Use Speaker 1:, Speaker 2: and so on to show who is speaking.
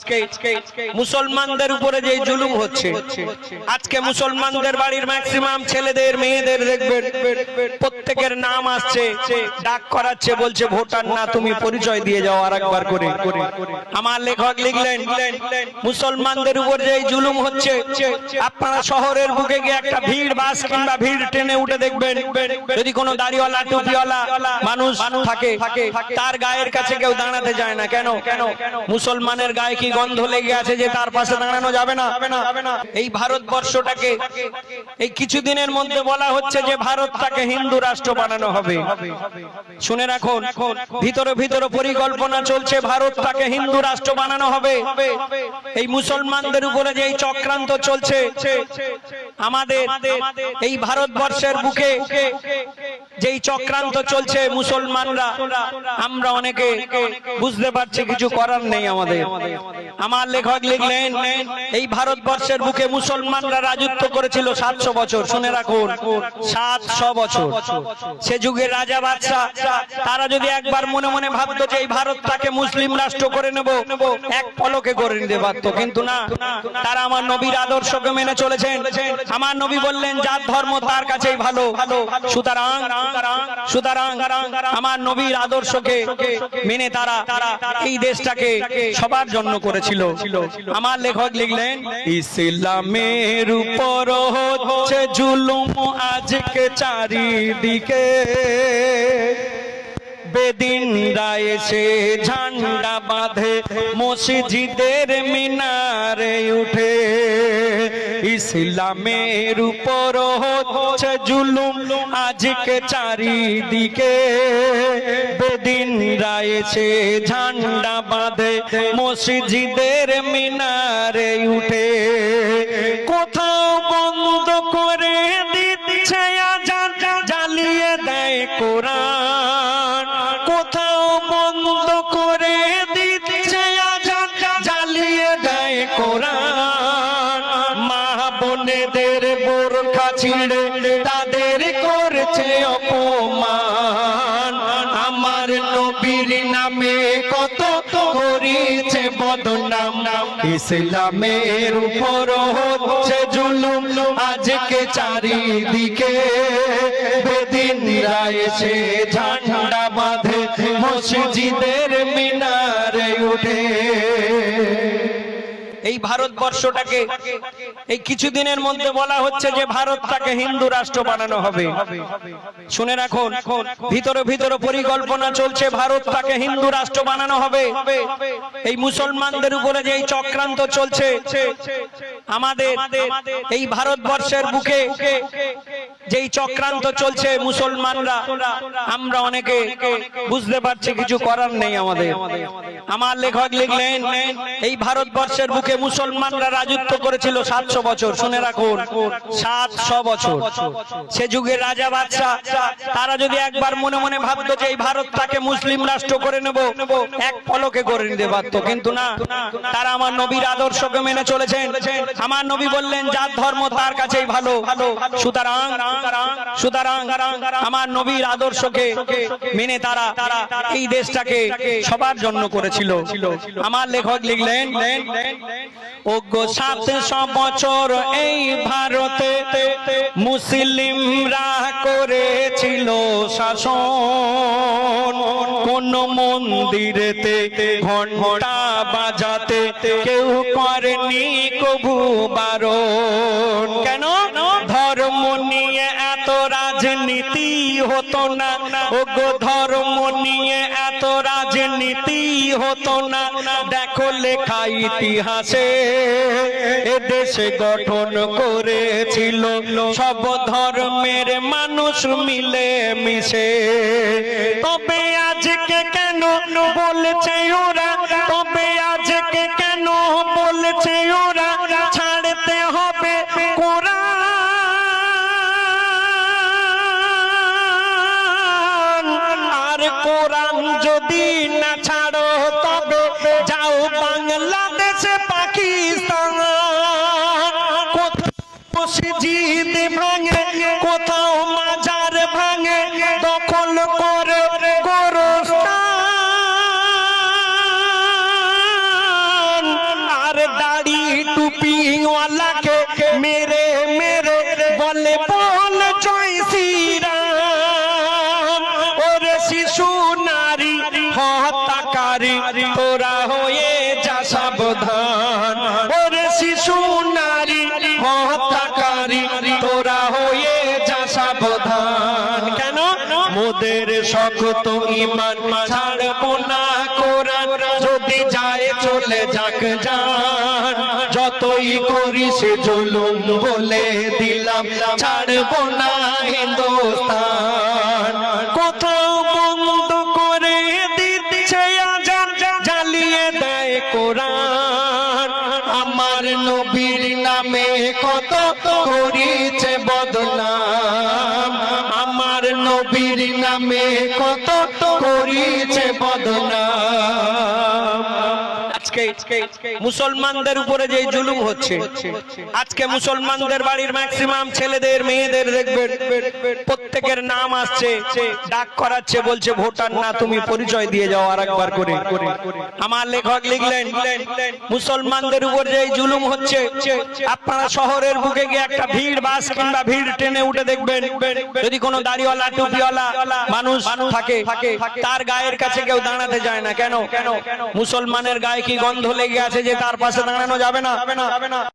Speaker 1: আজকে মুসলমানদের উপরে যে জুলুম হচ্ছে, আজকে মুসলমানদের বাড়ির ম্যাক্সিমাম ছেলেদের মেয়েদের দেখবেন প্রত্যেকের নাম আসছে, ডাক করাচ্ছে, বলছে ভোটার না, তুমি পরিচয় দিয়ে যাও আরেকবার করে। আমার লেখক লিখলেন মুসলমানদের উপর যে জুলুম হচ্ছে, আপনারা শহরের বুকে গিয়ে একটা ভিড় বাস কিংবা ভিড় ট্রেনে উঠে দেখবেন, যদি কোনো দাড়িওয়ালা টুপিওয়ালা মানুষ থাকে, তার গায়ের কাছে কেউ দাঁড়াতে যায় না। কেন? মুসলমানের গায়ে কি গন্ধ লেগে আছে যে তার পাশে দাঁড়ানো যাবে না? এই ভারতবর্ষটাকে এই কিছুদিনের মধ্যে বলা হচ্ছে যে ভারতটাকে হিন্দু রাষ্ট্র বানানো হবে। শুনে রাখুন, ভিতরে ভিতরে পরিকল্পনা চলছে, ভারতটাকে হিন্দু রাষ্ট্র বানানো হবে। এই মুসলমানদের উপরে যে চক্রান্ত চলছে, আমাদের এই ভারতবর্ষের বুকে যেই চক্রান্ত চলছে, মুসলমানরা আমরা অনেকে বুঝতে পারছি, কিছু করার নেই আমাদের। আমার লেখক লিখলেন এই ভারতবর্ষের বুকে মুসলমানরা রাজত্ব করেছিল 700 বছর। শুনে রাখুন, 700 বছর। সে যুগে রাজা বাদশা তারা যদি একবার মনে মনে ভাবতো যে এই ভারতটাকে মুসলিম রাষ্ট্র করে নেব, এক পলকে করে নিতে পারতো, কিন্তু না, তারা আমার নবীর আদর্শকে মেনে চলেছেন। আমার নবী বললেন যার ধর্ম তার কাছেই ভালো। সুতরাং আমার নবীর আদর্শকে মেনে তারা এই দেশটাকে সবার জন্য করেছিল। আমার লেখক লিখলেন ইসলামের উপর হচ্ছে জুলুম আজকে চারিদিকে, বেদিনরা এসে ঝান্ডা বাঁধে মসজিদের মিনারে উঠে। ইসলামের উপর হচ্ছে জুলুম আজকে চারিদিকে, বেদিনরা এসে ঝান্ডা বাঁধে মসজিদের মিনারে উঠে। কোথাও বন্ধ করে দিচ্ছে আযান, জ্বালিয়ে দেয় কোরআন। কোথাও বন্ধ করে দিচ্ছে আযান, জ্বালিয়ে দেয় কোরআন। মা বোনেদের বোরখা ছিঁড়ে তাদের করছে অপমান। আমার নবীর নামে কত করেছে বদনাম। ইসলামের উপর হচ্ছে জুলুম আজকে চারিদিকে, বেদিনরা এসে ঝান্ডা বাঁধে মসজিদের মিনারে উঠে। এই ভারতবর্ষটাকে এই কিছুদিনের মধ্যে বলা হচ্ছে যে ভারতটাকে হিন্দু রাষ্ট্র বানানো হবে। শুনে রাখুন, ভিতরে ভিতরে পরিকল্পনা চলছে, ভারতটাকে হিন্দু রাষ্ট্র বানানো হবে। এই মুসলমানদের উপরে যে চক্রান্ত চলছে, আমাদের এই ভারতবর্ষের বুকে যেই চক্রান্ত চলছে, মুসলমানরা আমরা অনেকে বুঝতে পারছি, কিছু করার নেই আমাদের। আমার লেখক লিখলেন এই ভারতবর্ষের বুকে মুসলমানরা রাজত্ব করেছিল 700 বছর। শুনে রাখুন, 700 বছর। সে যুগে রাজা বাদশা তারা যদি একবার মনে মনে ভাবতো যে এই ভারতটাকে মুসলিম রাষ্ট্র করে নেব, এক পলকে করে নিতে পারতো, কিন্তু না, তারা আমার নবীর আদর্শকে মেনে চলেছেন। আমার নবী বললেন যার ধর্ম তার কাছেই ভালো। সুতরাং আমার নবীর আদর্শকে মেনে তারা এই দেশটাকে সবার জন্য করেছিল। আমার লেখক লিখলেন ওগো 700 বছর এই ভারতে মুসলিমরা করেছিল শাসন। কোন মন্দিরেতে ঘন্টা বাজাতে কেউ করেনি কবু বারণ। কেন? ধর্ম নিয়ে এত রাজনীতি হতো না, ওগো ধর্ম নিয়ে এত রাজনীতি হতো না। দেখো লেখা ইতিহাসে এদেশে গঠন করেছিল সব ধর্মের মানুষ মিলে মিশে। তবে আজকে কেন বলছে ওরা, তবে আজকে কেন বলছে ওরা ছাড়তে হবে কোরআন। আর কোরআন যদি না ছাড়ো তবে যাও বাংলাদেশে পাকিস্তান। কোথাও মসজিদ ভাঙে, কোথাও মাজার ভাঙে, দখল করে গোরস্থান। টুপিওয়ালাকে মেরে মেরে বলে বল জয় শ্রীরাম। ওরে শিশু নারী হত্যাকারী তোরা হয়ে যা সাবধান। ওরে শিশু নারী হত্যাকারী তোরা হয়ে যা সাবধান। কেন? মোদের শক্ত ঈমান ছাড়বো না কোরআন, যদি যায় চলে যাক জান। যতই করিস জুলুম বলে দিলাম ছাড়বো না হিন্দুস্তান। কোথাও বন্ধ করে দিচ্ছে আজান, জ্বালিয়ে দেয় কোরআন। আমার নবীর নামে কত করিছে বদনাম, আমার নবীর নামে কত করিছে বদনাম। আজকে মুসলমানদের উপরে যে জুলুম হচ্ছে, আজকে মুসলমানদের বাড়ির ম্যাক্সিমাম ছেলেদের মেয়েদের দেখবেন প্রত্যেকের নাম আসছে, ডাক করাচ্ছে, বলছে ভোটার না তুমি পরিচয় দিয়ে যাও আরেকবার করে। আমার লেখক লিখলেন মুসলমানদের উপর যে জুলুম হচ্ছে, আপনারা শহরের বুকে গিয়ে একটা ভিড় বাস কিংবা ভিড় ট্রেনে উঠে দেখবেন, যদি কোনো দাড়িওয়ালা টুপিওয়ালা মানুষ থাকে তার গায়ের কাছে কেউ দাঁড়াতে যায় না। কেন? মুসলমানের গায়ে কি গন্ধ লেগে আছে যে তার পাশে দাঁড়ানো যাবে না?